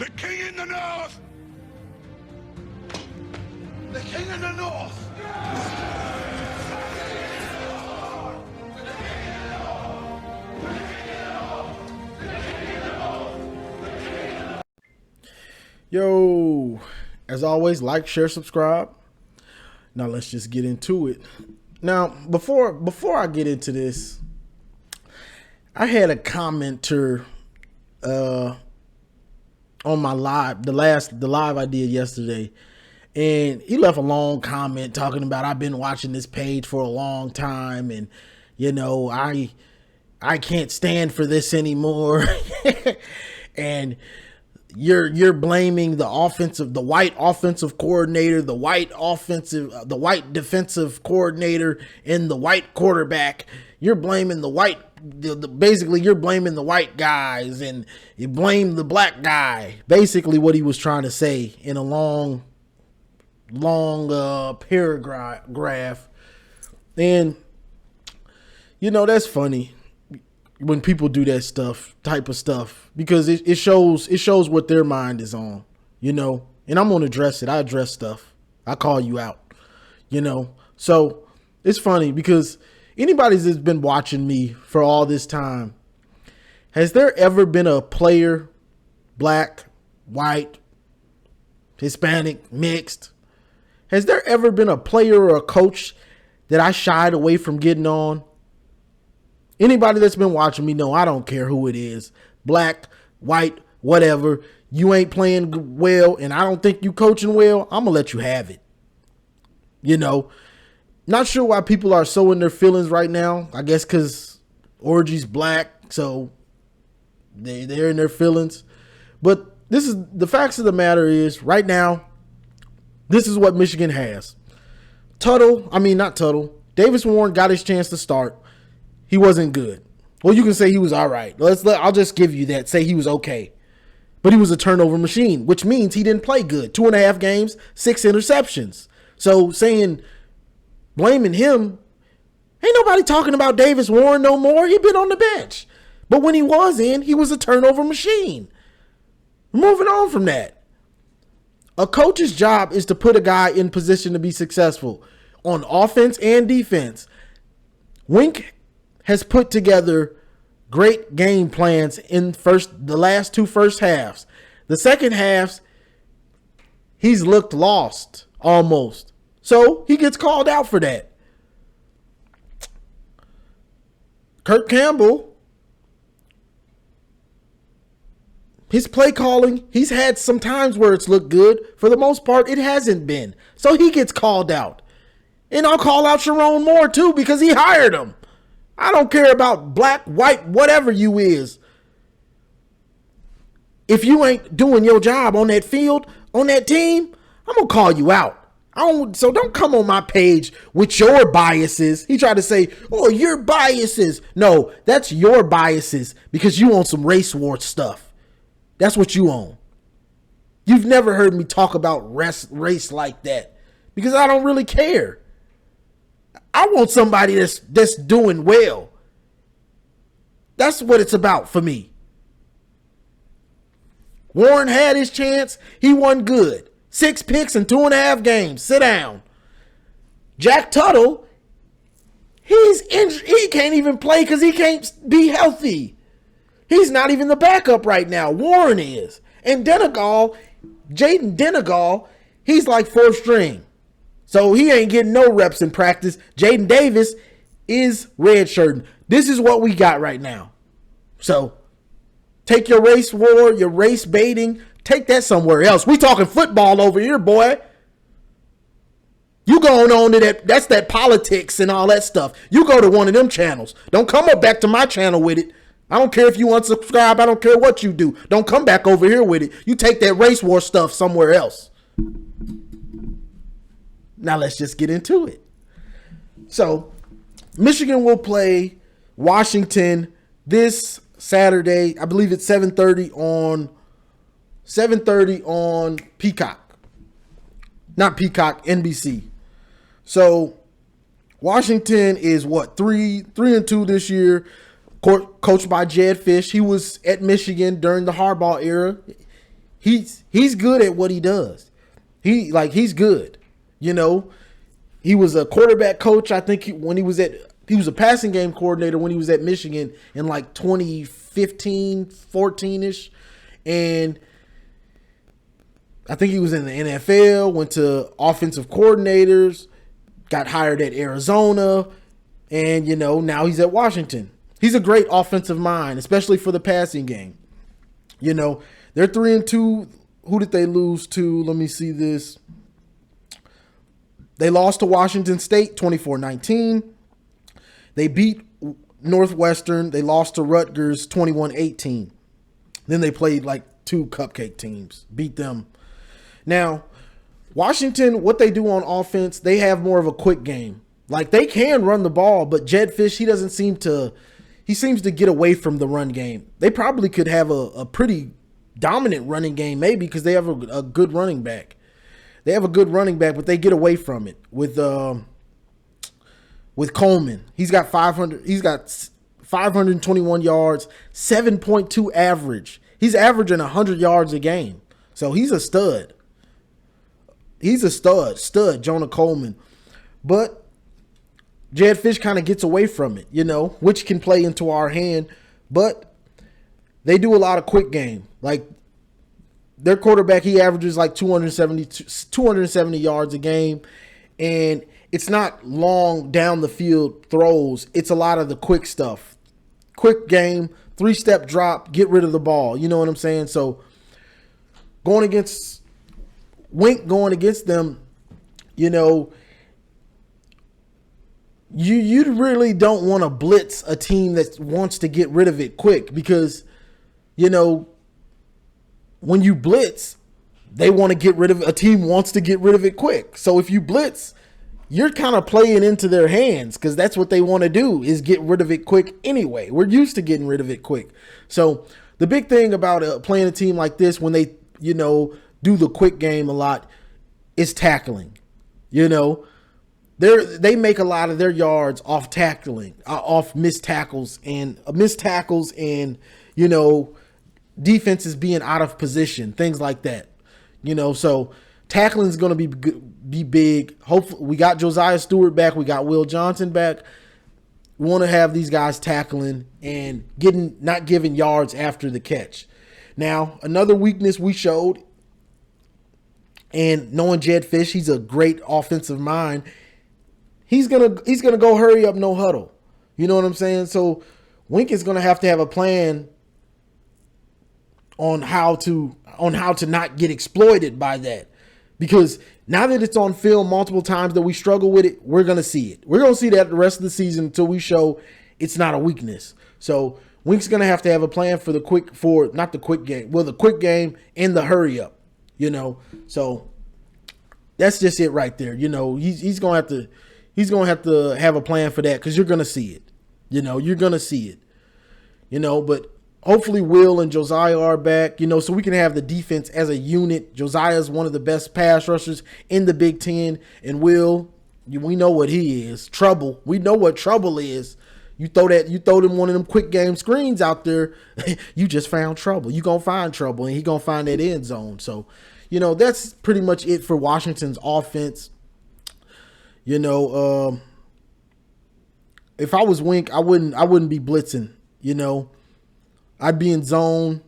The king in the north! The king in the north! Yo, as always, like, share, subscribe. Now let's just get into it. Now, before I get into this, I had a commenter on my live, the live I did yesterday, and he left a long comment talking about I've been watching this page for a long time, and I can't stand for this anymore. And you're blaming the white offensive coordinator, the white defensive coordinator, and the white quarterback. You're blaming basically you're blaming the white guys, and you blame the black guy. Basically what he was trying to say in a long paragraph. And that's funny when people do that type of stuff, because it shows what their mind is on, and I'm going to address it. I address stuff. I call you out, so it's funny because anybody that's been watching me for all this time, has there ever been a player, black, white, Hispanic, mixed? Has there ever been a player or a coach that I shied away from getting on? Anybody that's been watching me know I don't care who it is. Black, white, whatever. You ain't playing well and I don't think you coaching well, I'm going to let you have it. Not sure why people are so in their feelings right now. I guess because Orgy's black, so they're in their feelings. But this is the facts of the matter is right now, this is what Michigan has. Not Tuttle. Davis Warren got his chance to start. He wasn't good. Well, you can say he was all right. I'll just give you that. Say he was okay. But he was a turnover machine, which means he didn't play good. 2.5 games, 6 interceptions. So blaming him, ain't nobody talking about Davis Warren no more. He been on the bench. But when he was in, he was a turnover machine. Moving on from that. A coach's job is to put a guy in position to be successful on offense and defense. Wink has put together great game plans in the last two first halves. The second halves, he's looked lost almost. So he gets called out for that. Kirk Campbell, his play calling, he's had some times where it's looked good. For the most part, it hasn't been. So he gets called out. And I'll call out Sharon Moore too because he hired him. I don't care about black, white, whatever you is. If you ain't doing your job on that field, on that team, I'm going to call you out. So don't come on my page with your biases. He tried to say, oh, your biases. No, that's your biases because you own some race war stuff. That's what you own. You've never heard me talk about race like that because I don't really care. I want somebody that's doing well. That's what it's about for me. Warren had his chance. He won good. 6 picks in 2.5 games. Sit down. Jack Tuttle, he's injured. He can't even play because he can't be healthy. He's not even the backup right now. Warren is. And Jaden Denegal, he's like 4th string. So he ain't getting no reps in practice. Jaden Davis is redshirting. This is what we got right now. So take your race war, your race baiting, take that somewhere else. We talking football over here, boy. You going on to that, that's that politics and all that stuff. You go to one of them channels. Don't come up back to my channel with it. I don't care if you unsubscribe. I don't care what you do. Don't come back over here with it. You take that race war stuff somewhere else. Now let's just get into it. So Michigan will play Washington this Saturday. I believe it's 7:30 on Peacock. Not Peacock, NBC. So Washington is what, 3-2 this year, coached by Jed Fish. He was at Michigan during the Harbaugh era. He's good at what he does. He's good. You know, he was a quarterback coach. I think he was a passing game coordinator when he was at Michigan in like 2015, 14-ish. And I think he was in the NFL, went to offensive coordinators, got hired at Arizona, and, you know, now he's at Washington. He's a great offensive mind, especially for the passing game. You know, they're 3-2. Who did they lose to? Let me see this. They lost to Washington State 24-19. They beat Northwestern. They lost to Rutgers 21-18. Then they played like two cupcake teams, beat them. Now, Washington, what they do on offense, they have more of a quick game. Like, they can run the ball, but Jedd Fisch, he seems to get away from the run game. They probably could have a pretty dominant running game, maybe, because they have a good running back. They have a good running back, but they get away from it with Coleman. He's got 521 yards, 7.2 average. He's averaging 100 yards a game. So he's a stud. He's a stud, Jonah Coleman. But Jedd Fisch kind of gets away from it, you know, which can play into our hand. But they do a lot of quick game. Like, their quarterback, he averages like 270 yards a game. And it's not long down the field throws. It's a lot of the quick stuff. Quick game, 3-step drop, get rid of the ball. You know what I'm saying? So going against them, you know, you really don't want to blitz a team that wants to get rid of it quick, because, you know, when you blitz, they want to get rid of it. A team wants to get rid of it quick. So if you blitz, you're kind of playing into their hands, because that's what they want to do, is get rid of it quick anyway. We're used to getting rid of it quick. So the big thing about playing a team like this, when they, you know, do the quick game a lot, is tackling. You know, they make a lot of their yards off tackling, off missed tackles and you know, defenses being out of position, things like that. You know, so tackling is going to be big. Hopefully, we got Josiah Stewart back. We got Will Johnson back. We want to have these guys tackling and not giving yards after the catch. Now, another weakness we showed, and knowing Jedd Fisch, he's a great offensive mind. He's gonna go hurry up, no huddle. You know what I'm saying? So Wink is gonna have a plan on how to not get exploited by that. Because now that it's on film multiple times that we struggle with it, we're gonna see it. We're gonna see that the rest of the season until we show it's not a weakness. So Wink's gonna have a plan for the quick game and the hurry up. You know, so that's just it right there. You know, he's gonna have to have a plan for that, because you're gonna see it. You know, you're gonna see it. You know, but hopefully Will and Josiah are back. You know, so we can have the defense as a unit. Josiah is one of the best pass rushers in the Big Ten, and Will, we know what he is. Trouble. We know what trouble is. You throw them one of them quick game screens out there, you just found trouble. You gonna find trouble, and he gonna find that end zone. So, you know, that's pretty much it for Washington's offense. You know, if I was Wink, I wouldn't be blitzing. You know, I'd be in zone,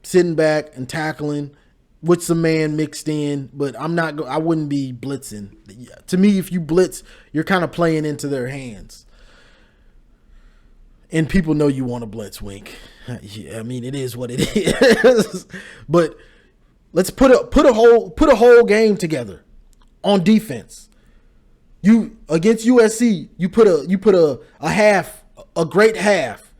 sitting back and tackling with some man mixed in, but I wouldn't be blitzing. To me, if you blitz, you're kind of playing into their hands. And people know you want to blitz, Wink. Yeah, I mean, it is what it is. But let's put a whole game together on defense. You against USC, you put a great half.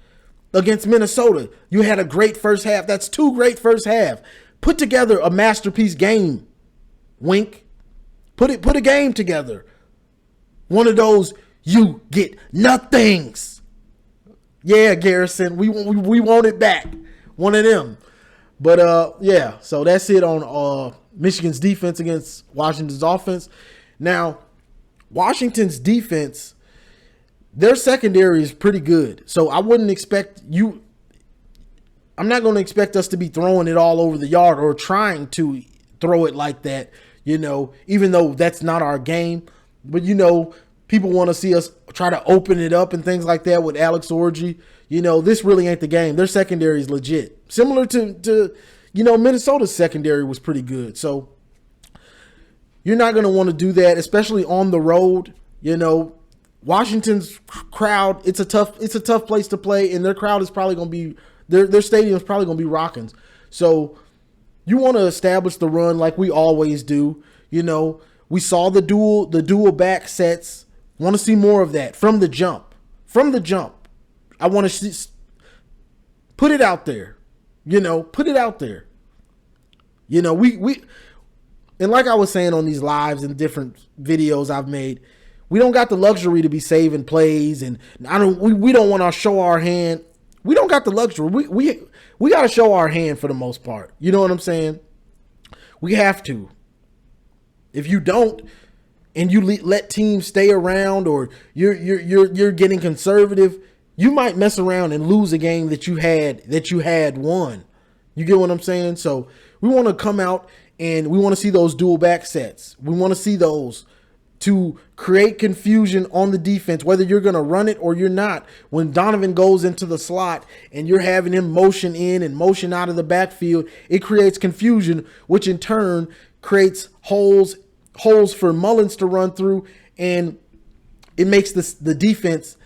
Against Minnesota, you had a great first half. That's 2 great first half. Put together a masterpiece game, Wink. Put a game together. One of those you get nothings. Yeah, Garrison, we want it back. One of them. But yeah, so that's it on Michigan's defense against Washington's offense. Now, Washington's defense, their secondary is pretty good. So I wouldn't expect I'm not going to expect us to be throwing it all over the yard or trying to throw it like that, even though that's not our game. But, people want to see us try to open it up and things like that with Alex Orji. This really ain't the game. Their secondary is legit. Similar to Minnesota's secondary was pretty good. So you're not going to want to do that, especially on the road. Washington's crowd, it's a tough place to play, and their crowd is probably going to be, their stadium is probably going to be rocking. So you want to establish the run like we always do. We saw the dual back sets. Want to see more of that from the jump. I want to put it out there. Put it out there. We and like I was saying on these lives and different videos I've made, we don't got the luxury to be saving plays, and we don't want to show our hand. We don't got the luxury. We got to show our hand for the most part. You know what I'm saying? We have to. If you don't, and you let teams stay around, or you're getting conservative, you might mess around and lose a game that you had won. You get what I'm saying? So we want to come out and we want to see those dual back sets. We want to see those to create confusion on the defense, whether you're going to run it or you're not. When Donovan goes into the slot and you're having him motion in and motion out of the backfield, it creates confusion, which in turn creates holes for Mullins to run through, and it makes the defense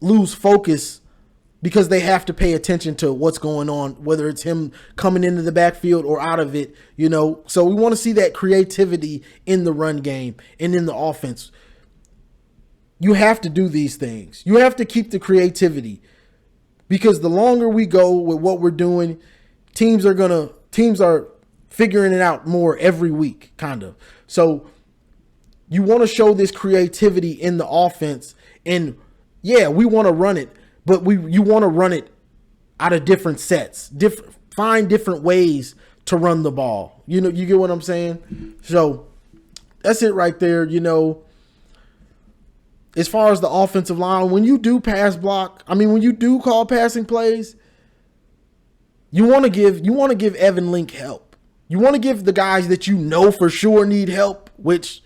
lose focus because they have to pay attention to what's going on, whether it's him coming into the backfield or out of it, So we want to see that creativity in the run game and in the offense. You have to do these things. You have to keep the creativity, because the longer we go with what we're doing, teams are figuring it out more every week, kind of. So you want to show this creativity in the offense, and yeah, we want to run it, but you want to run it out of different sets, find different ways to run the ball. You get what I'm saying? So that's it right there. As far as the offensive line, when you do pass block, when you do call passing plays, you want to give Evan Link help. You want to give the guys that for sure need help, which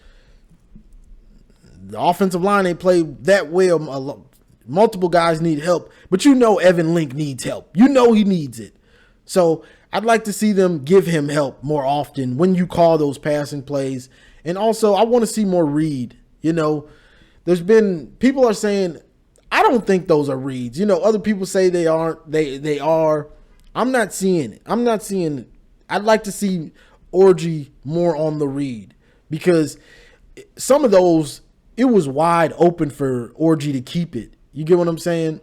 the offensive line ain't played that well. Multiple guys need help, but Evan Link needs help. He needs it. So I'd like to see them give him help more often when you call those passing plays. And also, I want to see more read. There's been, people are saying, I don't think those are reads. Other people say they aren't. They are. I'm not seeing it. I'd like to see Orji more on the read, because some of those, it was wide open for Orji to keep it. You get what I'm saying?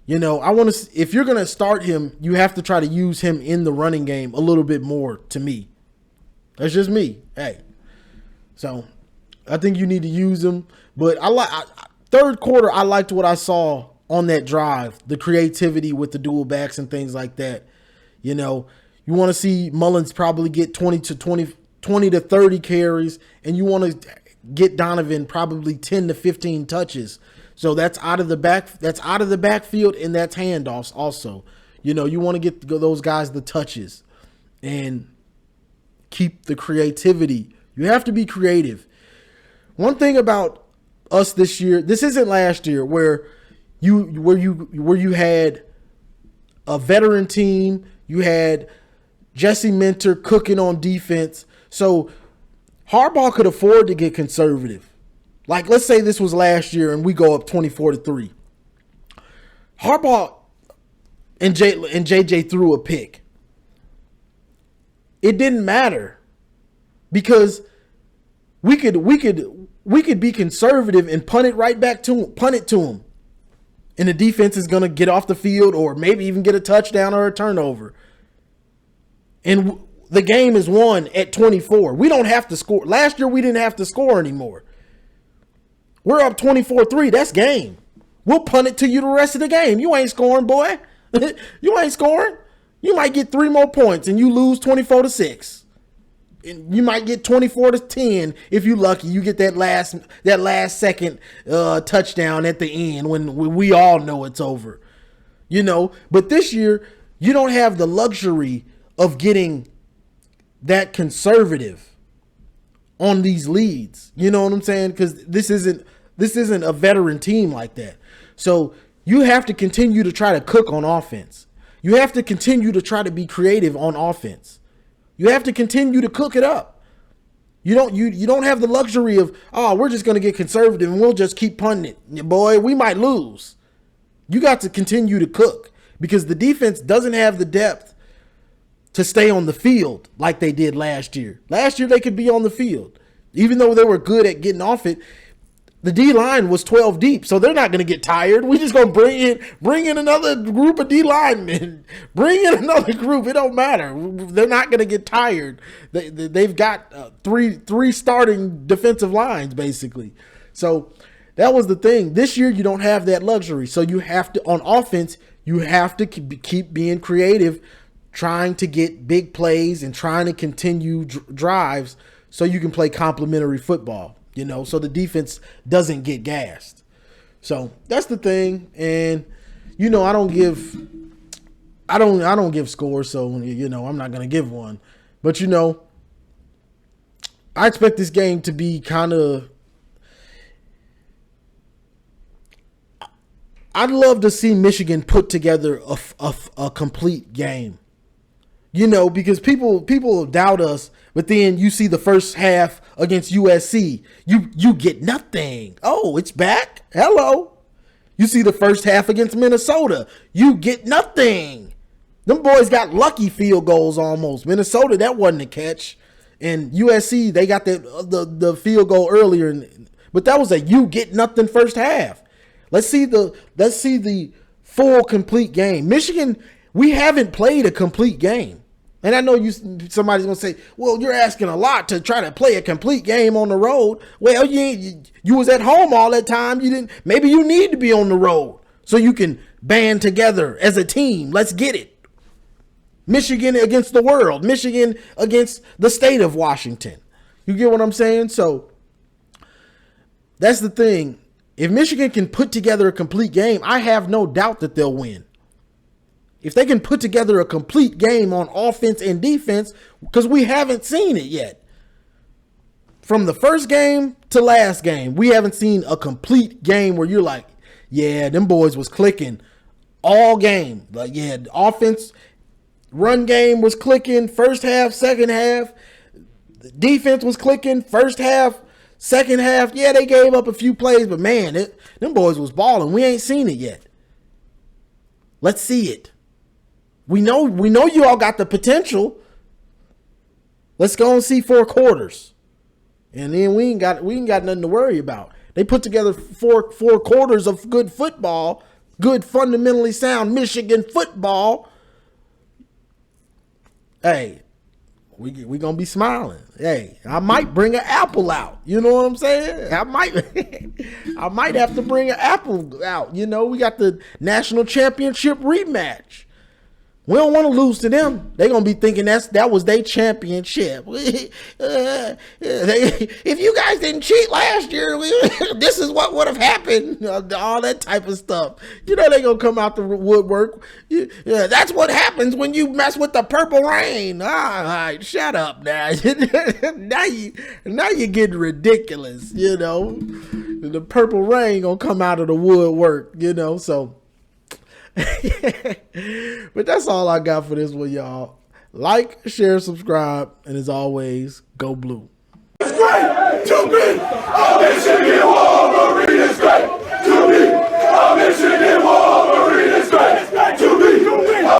I want to, if you're going to start him, you have to try to use him in the running game a little bit more, to me. That's just me. Hey. So I think you need to use him, but third quarter, I liked what I saw on that drive, the creativity with the dual backs and things like that. You want to see Mullins probably get 20 to 30 carries, and you want to get Donovan probably 10 to 15 touches. So that's out of the backfield, and that's handoffs also. You want to get those guys the touches and keep the creativity. You have to be creative. One thing about us this year, this isn't last year where you had a veteran team, you had Jesse Minter cooking on defense. So Harbaugh could afford to get conservative. Like, let's say this was last year and we go up 24-3. Harbaugh and JJ threw a pick. It didn't matter, because we could be conservative and punt it to him. And the defense is going to get off the field, or maybe even get a touchdown or a turnover. And the game is won at 24. We don't have to score. Last year we didn't have to score anymore. We're up 24-3. That's game. We'll punt it to you the rest of the game. You ain't scoring, boy. You ain't scoring. You might get 3 more points and you lose 24-6. And you might get 24-10 if you're lucky. You get that last second touchdown at the end when we all know it's over. But this year, you don't have the luxury of getting that conservative on these leads. You know what I'm saying? Because this isn't a veteran team like that. So you have to continue to try to cook on offense. You have to continue to try to be creative on offense. You have to continue to cook it up. You don't have the luxury of, we're just going to get conservative and we'll just keep punting it. Boy, we might lose. You got to continue to cook because the defense doesn't have the depth to stay on the field like they did last year. Last year they could be on the field. Even though they were good at getting off it, the D-line was 12 deep, so they're not going to get tired. We just going to bring in another group of D-linemen. Bring in another group. It don't matter. They're not going to get tired. They've got three starting defensive lines, basically. So that was the thing. This year, you don't have that luxury. So you have to, on offense, you have to keep being creative, trying to get big plays and trying to continue drives so you can play complementary football. So the defense doesn't get gassed. So that's the thing. And, I don't give scores. So, I'm not going to give one, but, I expect this game to be kind of, I'd love to see Michigan put together a complete game, because people doubt us. But then you see the first half against USC. You get nothing. Oh, it's back. Hello. You see the first half against Minnesota. You get nothing. Them boys got lucky field goals almost. Minnesota, that wasn't a catch. And USC, they got the field goal earlier. But that was a you get nothing first half. Let's see the full complete game. Michigan, we haven't played a complete game. And I know somebody's going to say, well, you're asking a lot to try to play a complete game on the road. Well, you was at home all that time. Maybe you need to be on the road so you can band together as a team. Let's get it. Michigan against the world. Michigan against the state of Washington. You get what I'm saying? So that's the thing. If Michigan can put together a complete game, I have no doubt that they'll win. If they can put together a complete game on offense and defense, because we haven't seen it yet. From the first game to last game, we haven't seen a complete game where you're like, yeah, them boys was clicking all game. Like, yeah, the offense, run game was clicking first half, second half. The defense was clicking first half, second half. Yeah, they gave up a few plays, but man, them boys was balling. We ain't seen it yet. Let's see it. We know you all got the potential. Let's go and see 4 quarters. And then we ain't got nothing to worry about. They put together four quarters of good football, good fundamentally sound Michigan football. Hey, we going to be smiling. Hey, I might bring an apple out. You know what I'm saying? I might have to bring an apple out. We got the national championship rematch. We don't want to lose to them. They're going to be thinking that was their championship. If you guys didn't cheat last year, this is what would have happened. All that type of stuff. They're going to come out the woodwork. That's what happens when you mess with the purple rain. All right, shut up now. now you're getting ridiculous, The purple rain going to come out of the woodwork, so... But that's all I got for this one, y'all. Like, share, subscribe, and as always, go blue. It's great to be